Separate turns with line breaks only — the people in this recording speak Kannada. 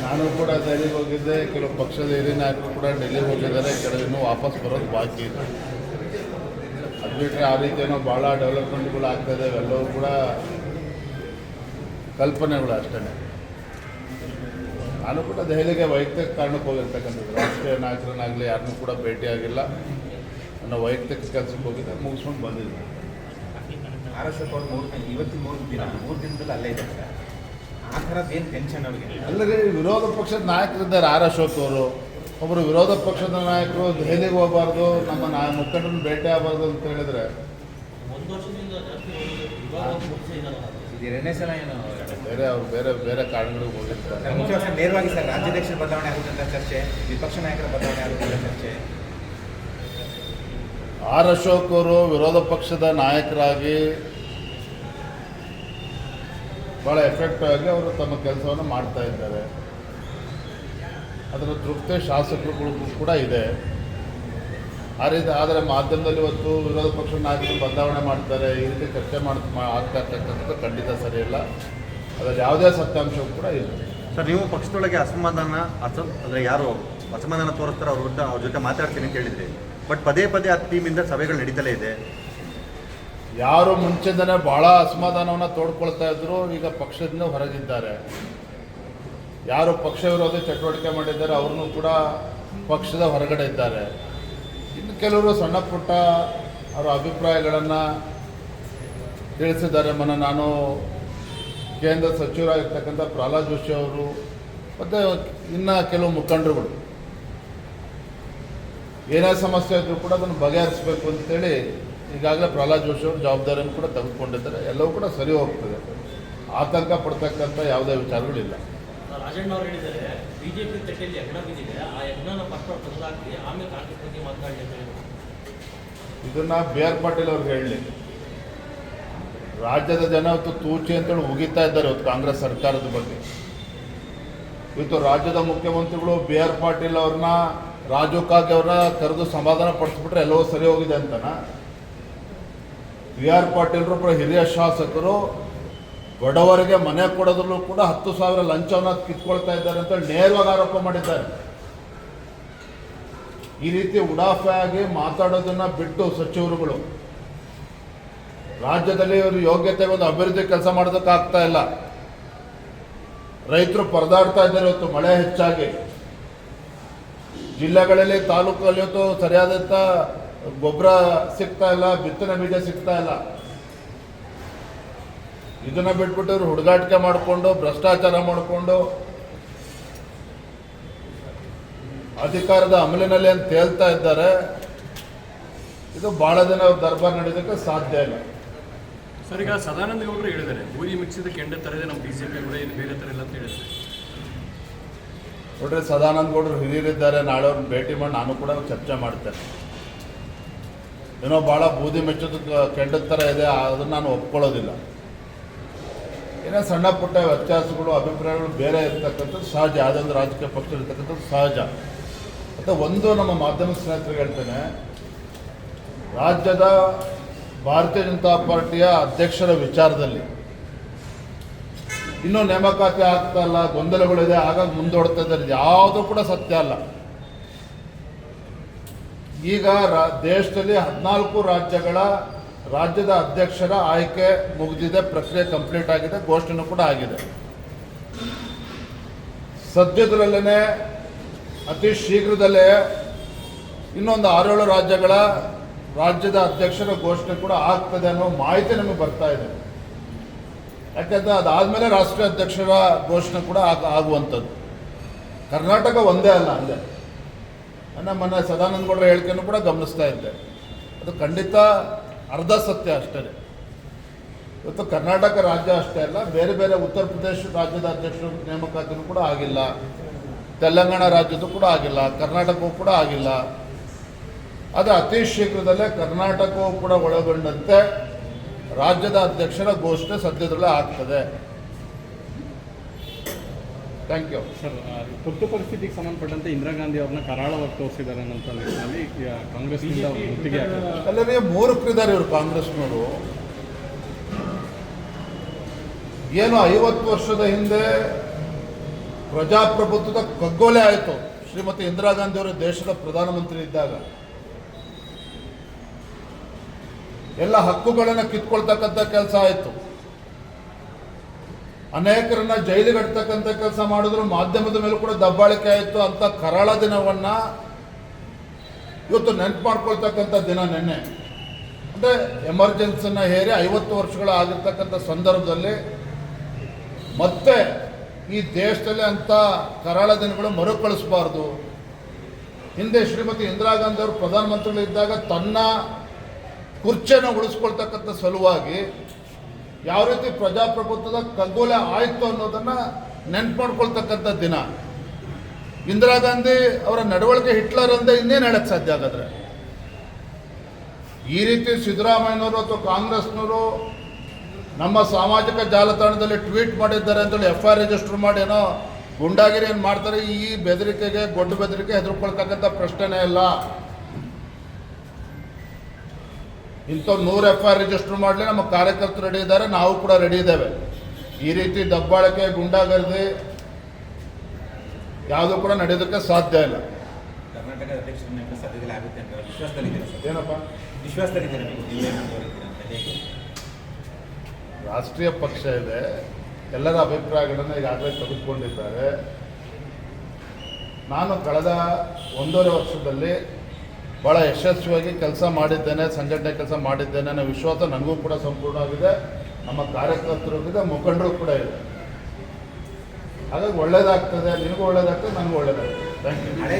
ನಾನು ಕೂಡ ದೆಹಲಿಗೆ ಹೋಗಿದ್ದೆ. ಕೆಲವು ಪಕ್ಷದ ಹಿರಿಯ ನಾಯಕರು ಕೂಡ ಡೆಲ್ಲಿಗೆ ಹೋಗಿದ್ದಾರೆ. ಕೆಲವು ಇನ್ನೂ ವಾಪಸ್ ಬರೋದು ಬಾಕಿ ಇದೆ. ಅದು ಬಿಟ್ಟರೆ ಆ ರೀತಿಯೇನೋ ಭಾಳ ಡೆವಲಪ್ಮೆಂಟ್ಗಳು ಆಗ್ತಾಯಿದೆ. ಅವೆಲ್ಲವೂ ಕೂಡ ಕಲ್ಪನೆಗಳು ಅಷ್ಟೇ. ನಾನು ಕೂಡ ದೆಹಲಿಗೆ ವೈಯಕ್ತಿಕ ಕಾರಣಕ್ಕೆ ಹೋಗಿರ್ತಕ್ಕಂಥದ್ದು. ರಾಷ್ಟ್ರೀಯ ನಾಯಕರನ್ನಾಗಲಿ ಯಾರನ್ನೂ ಕೂಡ ಭೇಟಿಯಾಗಿಲ್ಲ. ನನ್ನ ವೈಯಕ್ತಿಕ ಕೆಲಸಕ್ಕೆ ಹೋಗಿದ್ದೆ, ಮುಗಿಸ್ಕೊಂಡು ಬಂದಿದ್ದೆ.
RSF ಅವರು ಇವತ್ತು 3 ದಿನದಲ್ಲಿ ಅಲ್ಲೇ ಇದ್ದಾರೆ. ಆ ಥರದ್ದು ಏನು ಟೆನ್ಷನ್ ಅವರಿಗೆ?
ಅಲ್ಲದೆ ವಿರೋಧ ಪಕ್ಷದ ನಾಯಕರಿದ್ದಾರೆ. ಅಶೋಕ್ ಅವರು ಒಬ್ಬರು ವಿರೋಧ ಪಕ್ಷದ ನಾಯಕರು ದೆಹಲಿಗೆ ಹೋಗಬಾರ್ದು, ನಮ್ಮ ಮುಖಂಡರನ್ನು ಭೇಟಿ ಆಗಬಾರ್ದು ಅಂತ ಹೇಳಿದ್ರೆ
ಎರಡನೇ ಸಲ ಏನು
ಬೇರೆ ಕಾರಣಗಳಿಗೆ ಹೋಗಿರ್ತಾರೆ.
ಮುಖ್ಯವಾಗಿ ನೇರವಾಗಿ ಸರ್ ರಾಜ್ಯಾಧ್ಯಕ್ಷರ ಬದಲಾವಣೆ ಆಗುತ್ತಂತ ಚರ್ಚೆ, ವಿಪಕ್ಷ ನಾಯಕರ ಬದಲಾವಣೆ ಆಗುತ್ತಂತ ಚರ್ಚೆ.
ಅಶೋಕ್ ಅವರು ವಿರೋಧ ಪಕ್ಷದ ನಾಯಕರಾಗಿ ಭಾಳ ಎಫೆಕ್ಟಿವ್ ಆಗಿ ಅವರು ತಮ್ಮ ಕೆಲಸವನ್ನು ಮಾಡ್ತಾ ಇದ್ದಾರೆ. ಅದರ ತೃಪ್ತಿ ಶಾಸಕರುಗಳಿಗೂ ಕೂಡ ಇದೆ. ಆ ರೀತಿ ಆದರೆ ಮಾಧ್ಯಮದಲ್ಲಿ ಇವತ್ತು ವಿರೋಧ ಪಕ್ಷದ ನಾಯಕರು ಬದಲಾವಣೆ ಮಾಡ್ತಾರೆ, ಈ ರೀತಿ ಚರ್ಚೆ ಆಗ್ತಾ ಇರ್ತಕ್ಕಂಥದ್ದು ಖಂಡಿತ ಸರಿಯಿಲ್ಲ. ಅದರಲ್ಲಿ ಯಾವುದೇ ಸತ್ಯಾಂಶವೂ ಕೂಡ ಇಲ್ಲ.
ಸರ್, ನೀವು ಪಕ್ಷದೊಳಗೆ ಅಂದರೆ ಯಾರು ಅಸಮಾಧಾನ ತೋರಿಸ್ತಾರೆ ಅವ್ರ ವಿರುದ್ಧ ಅವ್ರ ಜೊತೆ ಮಾತಾಡ್ತೀನಿ ಅಂತ ಹೇಳಿದ್ರಿ. ಬಟ್ ಪದೇ ಆ ಟೀಮಿಂದ ಸಭೆಗಳು ನಡೀತಲೇ ಇದೆ.
ಯಾರು ಮುಂಚೆಯಿಂದನೇ ಭಾಳ ಅಸಮಾಧಾನವನ್ನು ತೋಡ್ಕೊಳ್ತಾ ಇದ್ರು, ಈಗ ಪಕ್ಷದಿಂದ ಹೊರಗಿದ್ದಾರೆ. ಯಾರು ಪಕ್ಷ ವಿರೋಧಿ ಚಟುವಟಿಕೆ ಮಾಡಿದ್ದಾರೆ ಅವ್ರನ್ನೂ ಕೂಡ ಪಕ್ಷದ ಹೊರಗಡೆ ಇದ್ದಾರೆ. ಇನ್ನು ಕೆಲವರು ಸಣ್ಣ ಪುಟ್ಟ ಅವರ ಅಭಿಪ್ರಾಯಗಳನ್ನು ತಿಳಿಸಿದ್ದಾರೆ. ನಾನು ಕೇಂದ್ರ ಸಚಿವರಾಗಿರ್ತಕ್ಕಂಥ ಪ್ರಹ್ಲಾದ್ ಜೋಶಿ ಅವರು ಮತ್ತು ಇನ್ನು ಕೆಲವು ಮುಖಂಡರುಗಳು ಏನೇ ಸಮಸ್ಯೆ ಇದ್ದರೂ ಕೂಡ ಅದನ್ನು ಬಗೆಹರಿಸಬೇಕು ಅಂತೇಳಿ ಈಗಾಗಲೇ ಪ್ರಹ್ಲಾದ್ ಜೋಶಿ ಅವರು ಜವಾಬ್ದಾರಿಯನ್ನು ಕೂಡ ತೆಗೆದುಕೊಂಡಿದ್ದಾರೆ. ಎಲ್ಲವೂ ಕೂಡ ಸರಿ ಹೋಗ್ತದೆ. ಆತಂಕ ಪಡ್ತಕ್ಕಂಥ ಯಾವುದೇ ವಿಚಾರಗಳಿಲ್ಲ.
ರಾಜಣ್ಣ ಅವರು ಹೇಳಿದ್ದಾರೆ, ಬಿಜೆಪಿ ತಟ್ಟೆಯಲ್ಲಿ ಯಜ್ಞ ಬಿದ್ದಿದೆ, ಆ ಯಜ್ಞನ ಫಸ್ಟ್ ತೆಗೆದಾಕಿ ಆಮೇಲೆ ಕಾಂಗ್ರೆಸ್ ಬಗ್ಗೆ ಮಾತನಾಡಿ ಅಂತ ಹೇಳಿದರು.
ಇದನ್ನು BR ಪಾಟೀಲ್ ಅವ್ರಿಗೆ ಹೇಳಲಿ. ರಾಜ್ಯದ ಜನ ಇವತ್ತು ತೂಚಿ ಅಂತೇಳಿ ಉಗಿತಾ ಇದ್ದಾರೆ ಇವತ್ತು ಕಾಂಗ್ರೆಸ್ ಸರ್ಕಾರದ ಬಗ್ಗೆ. ಇವತ್ತು ರಾಜ್ಯದ ಮುಖ್ಯಮಂತ್ರಿಗಳು BR ಪಾಟೀಲ್ ಅವ್ರನ್ನ, ರಾಜು ಕಾಗೆ ಅವ್ರನ್ನ ಕರೆದು ಸಮಾಧಾನ ಪಡಿಸ್ಬಿಟ್ರೆ ಎಲ್ಲವೂ ಸರಿ ಹೋಗಿದೆ ಅಂತನ. BR ಪಾಟೀಲ್ರು ಕೂಡ ಹಿರಿಯ ಶಾಸಕರು ಬಡವರಿಗೆ ಮನೆ ಕೊಡೋದ್ರಲ್ಲೂ ಕೂಡ 10,000 ಲಂಚವನ್ನು ಕಿತ್ಕೊಳ್ತಾ ಇದ್ದಾರೆ ಅಂತ ನೇರವಾಗಿ ಆರೋಪ ಮಾಡಿದ್ದಾರೆ. ಈ ರೀತಿ ಉಡಾಫೆ ಆಗಿ ಮಾತಾಡೋದನ್ನ ಬಿಟ್ಟು ಸಚಿವರುಗಳು ರಾಜ್ಯದಲ್ಲಿ ಇವರು ಯೋಗ್ಯತೆ ಒಂದು ಅಭಿವೃದ್ಧಿ ಕೆಲಸ ಮಾಡೋದಕ್ಕಾಗ್ತಾ ಇಲ್ಲ. ರೈತರು ಪರದಾಡ್ತಾ ಇದ್ದಾರೆ. ಇವತ್ತು ಮಳೆ ಹೆಚ್ಚಾಗಿ ಜಿಲ್ಲೆಗಳಲ್ಲಿ, ತಾಲೂಕಲ್ಲಿ ಇವತ್ತು ಸರಿಯಾದಂಥ ಗೊಬ್ಬರ ಸಿಗ್ತಾ ಇಲ್ಲ, ಬಿತ್ತನೆ ಬೀಜ ಸಿಗ್ತಾ ಇಲ್ಲ. ಇದನ್ನು ಬಿಟ್ಬಿಟ್ಟು ಇವರು ಹುಡುಗಾಟಿಕೆ ಮಾಡಿಕೊಂಡು, ಭ್ರಷ್ಟಾಚಾರ ಮಾಡಿಕೊಂಡು, ಅಧಿಕಾರದ ಅಮಲಿನಲ್ಲಿ ಅಂತ ತೇಲ್ತಾ ಇದ್ದಾರೆ. ಇದು ಭಾಳ ದಿನ ದರ್ಬಾರ್ ನಡೆಯೋದಕ್ಕೆ ಸಾಧ್ಯ ಇಲ್ಲ.
ಸರ್, ಈಗ ಸದಾನಂದ ಗೌಡರು ಹೇಳಿದ್ದಾರೆ, ಊರಿ ಮಿಕ್ಸಿದ ಕೆಂಡ ತರದೆ ನಮ್ಮ BJP ಕೂಡ ಇದು ಬೇರೆ ಥರ ಇಲ್ಲ ಅಂತ ಹೇಳಿದ್ದಾರೆ.
ನೋಡ್ರಿ, ಸದಾನಂದ ಗೌಡರು ಹಿರಿಯರಿದ್ದಾರೆ. ನಾಳೆ ಅವ್ರನ್ನ ಭೇಟಿ ಮಾಡಿ ನಾನು ಕೂಡ ಚರ್ಚೆ ಮಾಡ್ತೇನೆ. ಏನೋ ಭಾಳ ಬೂದಿ ಮೆಚ್ಚೋದು ಕೆಂಡದ ಥರ ಇದೆ, ಅದನ್ನು ನಾನು ಒಪ್ಕೊಳ್ಳೋದಿಲ್ಲ. ಏನೋ ಸಣ್ಣ ಪುಟ್ಟ ವ್ಯತ್ಯಾಸಗಳು, ಅಭಿಪ್ರಾಯಗಳು ಬೇರೆ ಇರ್ತಕ್ಕಂಥದ್ದು ಸಹಜ. ಯಾವುದೊಂದು ರಾಜಕೀಯ ಪಕ್ಷ ಇರ್ತಕ್ಕಂಥದ್ದು ಸಹಜ. ಮತ್ತು ಒಂದು ನಮ್ಮ ಮಾಧ್ಯಮ ಸ್ನೇಹಿತರಿಗೆ ಹೇಳ್ತೇನೆ, ರಾಜ್ಯದ ಭಾರತೀಯ ಜನತಾ ಪಾರ್ಟಿಯ ಅಧ್ಯಕ್ಷರ ವಿಚಾರದಲ್ಲಿ ಇನ್ನೂ ನೇಮಕಾತಿ ಆಗ್ತಾ ಇಲ್ಲ, ಗೊಂದಲಗಳಿದೆ, ಆಗಾಗ ಮುಂದೂಡ್ತಾ ಇದ್ದಾರೆ. ಯಾವುದೂ ಕೂಡ ಸತ್ಯ ಅಲ್ಲ. ಈಗ ದೇಶದಲ್ಲಿ 14 ರಾಜ್ಯಗಳ ರಾಜ್ಯದ ಅಧ್ಯಕ್ಷರ ಆಯ್ಕೆ ಮುಗಿದಿದೆ, ಪ್ರಕ್ರಿಯೆ ಕಂಪ್ಲೀಟ್ ಆಗಿದೆ, ಘೋಷಣೆ ಕೂಡ ಆಗಿದೆ. ಸದ್ಯದರಲ್ಲೇ ಅತಿ ಶೀಘ್ರದಲ್ಲೇ ಇನ್ನೊಂದು 6-7 ರಾಜ್ಯಗಳ ರಾಜ್ಯದ ಅಧ್ಯಕ್ಷರ ಘೋಷಣೆ ಕೂಡ ಆಗ್ತದೆ ಅನ್ನೋ ಮಾಹಿತಿ ನಮಗೆ ಬರ್ತಾ ಇದೆ. ಯಾಕೆಂದರೆ ಅದಾದಮೇಲೆ ರಾಷ್ಟ್ರೀಯ ಅಧ್ಯಕ್ಷರ ಘೋಷಣೆ ಕೂಡ ಆಗುವಂಥದ್ದು. ಕರ್ನಾಟಕ ಒಂದೇ ಅಲ್ಲ, ಅಲ್ಲೇ ಮೊನ್ನೆ ಸದಾನಂದ ಗೌಡರ ಹೇಳಿಕೆಯನ್ನು ಕೂಡ ಗಮನಿಸ್ತಾ ಇದ್ದೆ. ಅದು ಖಂಡಿತ ಅರ್ಧ ಸತ್ಯ ಅಷ್ಟೇ. ಇವತ್ತು ಕರ್ನಾಟಕ ರಾಜ್ಯ ಅಷ್ಟೇ ಅಲ್ಲ, ಬೇರೆ ಬೇರೆ ಉತ್ತರ ಪ್ರದೇಶ ರಾಜ್ಯದ ಅಧ್ಯಕ್ಷರ ನೇಮಕಾತಿನೂ ಕೂಡ ಆಗಿಲ್ಲ, ತೆಲಂಗಾಣ ರಾಜ್ಯದ್ದು ಕೂಡ ಆಗಿಲ್ಲ, ಕರ್ನಾಟಕವೂ ಕೂಡ ಆಗಿಲ್ಲ. ಅದು ಅತಿ ಶೀಘ್ರದಲ್ಲೇ ಕರ್ನಾಟಕವೂ ಕೂಡ ಒಳಗೊಂಡಂತೆ ರಾಜ್ಯದ ಅಧ್ಯಕ್ಷರ ಘೋಷಣೆ ಸದ್ಯದಲ್ಲೇ ಆಗ್ತದೆ. Thank you.
ಸರ್, ತುರ್ತು ಪರಿಸ್ಥಿತಿಗೆ ಸಂಬಂಧಪಟ್ಟಂತೆ ಇಂದಿರಾ ಗಾಂಧಿ ಅವ್ರನ್ನ ಕರಾಳವಾಗಿ ತೋರಿಸಿದ್ದಾರೆ ಅನ್ನೋಂಥ ನಿಟ್ಟಿನಲ್ಲಿ ಕಾಂಗ್ರೆಸ್ನಿಂದ ಗುತ್ತಿಗೆ
ಅಲ್ಲದೆ ಮೂರ್ಖರಿದ್ದಾರೆ ಇವರು ಕಾಂಗ್ರೆಸ್ನವರು. ಏನು 50 ವರ್ಷದ ಹಿಂದೆ ಪ್ರಜಾಪ್ರಭುತ್ವದ ಕಗ್ಗೊಲೆ ಆಯಿತು. ಶ್ರೀಮತಿ ಇಂದಿರಾ ಗಾಂಧಿ ಅವರು ದೇಶದ ಪ್ರಧಾನಮಂತ್ರಿ ಇದ್ದಾಗ ಎಲ್ಲ ಹಕ್ಕುಗಳನ್ನು ಕಿತ್ಕೊಳ್ತಕ್ಕಂಥ ಕೆಲಸ ಆಯಿತು. ಅನೇಕರನ್ನ ಜೈಲಿಗೆ ಇಡ್ತಕ್ಕಂಥ ಕೆಲಸ ಮಾಡಿದ್ರು. ಮಾಧ್ಯಮದ ಮೇಲೂ ಕೂಡ ದಬ್ಬಾಳಿಕೆ ಆಯಿತು. ಅಂತ ಕರಾಳ ದಿನವನ್ನ ಇವತ್ತು ನೆನ್ಪು ಮಾಡ್ಕೊಳ್ತಕ್ಕಂಥ ದಿನ ನೆನ್ನೆ. ಅಂದರೆ ಎಮರ್ಜೆನ್ಸಿನ ಹೇರಿ 50 ವರ್ಷಗಳು ಆಗಿರ್ತಕ್ಕಂಥ ಸಂದರ್ಭದಲ್ಲಿ ಮತ್ತೆ ಈ ದೇಶದಲ್ಲಿ ಅಂಥ ಕರಾಳ ದಿನಗಳು ಮರುಕಳಿಸಬಾರ್ದು. ಹಿಂದೆ ಶ್ರೀಮತಿ ಇಂದಿರಾ ಗಾಂಧಿ ಅವರು ಪ್ರಧಾನಮಂತ್ರಿಗಳಿದ್ದಾಗ ತನ್ನ ಕುರ್ಚಿಯನ್ನು ಉಳಿಸ್ಕೊಳ್ತಕ್ಕಂಥ ಸಲುವಾಗಿ ಯಾವ ರೀತಿ ಪ್ರಜಾಪ್ರಭುತ್ವದ ಕಗ್ಗೊಲೆ ಆಯಿತು ಅನ್ನೋದನ್ನು ನೆನ್ಪು ಮಾಡ್ಕೊಳ್ತಕ್ಕಂಥ ದಿನ. ಇಂದಿರಾ ಗಾಂಧಿ ಅವರ ನಡವಳಿಕೆ ಹಿಟ್ಲರ್ ಅಂದೇ ಇನ್ನೇನು ಹೇಳಕ್ಕೆ ಸಾಧ್ಯ ಆಗಾದ್ರೆ? ಈ ರೀತಿ ಸಿದ್ದರಾಮಯ್ಯನವರು ಅಥವಾ ಕಾಂಗ್ರೆಸ್ನವರು ನಮ್ಮ ಸಾಮಾಜಿಕ ಜಾಲತಾಣದಲ್ಲಿ ಟ್ವೀಟ್ ಮಾಡಿದ್ದಾರೆ ಅಂತೇಳಿ FIR ರಿಜಿಸ್ಟರ್ ಮಾಡಿ ಏನೋ ಗುಂಡಾಗಿರಿ ಏನು ಮಾಡ್ತಾರೆ. ಈ ಬೆದರಿಕೆಗೆ ಗೊಡ್ಡು ಬೆದರಿಕೆ ಹೆದರ್ಕೊಳ್ತಕ್ಕಂಥ ಪ್ರಶ್ನೆನೇ ಇಲ್ಲ. ಇಂಥವ್ರು 100 FIR ರಿಜಿಸ್ಟರ್ ಮಾಡಲಿ, ನಮ್ಮ ಕಾರ್ಯಕರ್ತರು ರೆಡಿ ಇದ್ದಾರೆ, ನಾವು ಕೂಡ ರೆಡಿ ಇದ್ದೇವೆ. ಈ ರೀತಿ ದಬ್ಬಾಳಿಕೆ ಗುಂಡಾಗರ್ದಿ ಯಾವುದೂ ಕೂಡ ನಡೆಯೋದಕ್ಕೆ ಸಾಧ್ಯ ಇಲ್ಲ.
ಕರ್ನಾಟಕದ ಅಧ್ಯಕ್ಷರ ನೇಮಕ ಸದ್ಯದಲ್ಲಿ ಆಗುತ್ತೆ ಅಂತ ವಿಶ್ವಾಸದಲ್ಲಿದ್ದೀರಾ ಸರ್?
ಏನಪ್ಪ
ವಿಶ್ವಾಸದಲ್ಲಿದ್ದೀರಾ ನೀವು ದಿವ್ಯಾಂಗದವರಿದ್ದೀರಾ ಅಂತ ಹೇಗೆ?
ರಾಷ್ಟ್ರೀಯ ಪಕ್ಷ ಇದೆ, ಎಲ್ಲರ ಅಭಿಪ್ರಾಯಗಳನ್ನು ಈಗಾಗಲೇ ತೆಗೆದುಕೊಂಡಿದ್ದಾರೆ. ನಾನು ಕಳೆದ 1.5 ವರ್ಷದಲ್ಲಿ ಭಾಳ ಯಶಸ್ವಿಯಾಗಿ ಕೆಲಸ ಮಾಡಿದ್ದೇನೆ, ಸಂಘಟನೆ ಕೆಲಸ ಮಾಡಿದ್ದೇನೆ ಅನ್ನೋ ವಿಶ್ವಾಸ ನನಗೂ ಕೂಡ ಸಂಪೂರ್ಣವಾಗಿದೆ, ನಮ್ಮ ಕಾರ್ಯಕರ್ತರಿಗಿದೆ, ಮುಖಂಡರು ಕೂಡ ಇದೆ. ಹಾಗಾಗಿ ಒಳ್ಳೇದಾಗ್ತದೆ, ನಿನಗೂ ಒಳ್ಳೇದಾಗ್ತದೆ, ನನಗೂ ಒಳ್ಳೇದಾಗ್ತದೆ. Thank you.
ಹಳೆ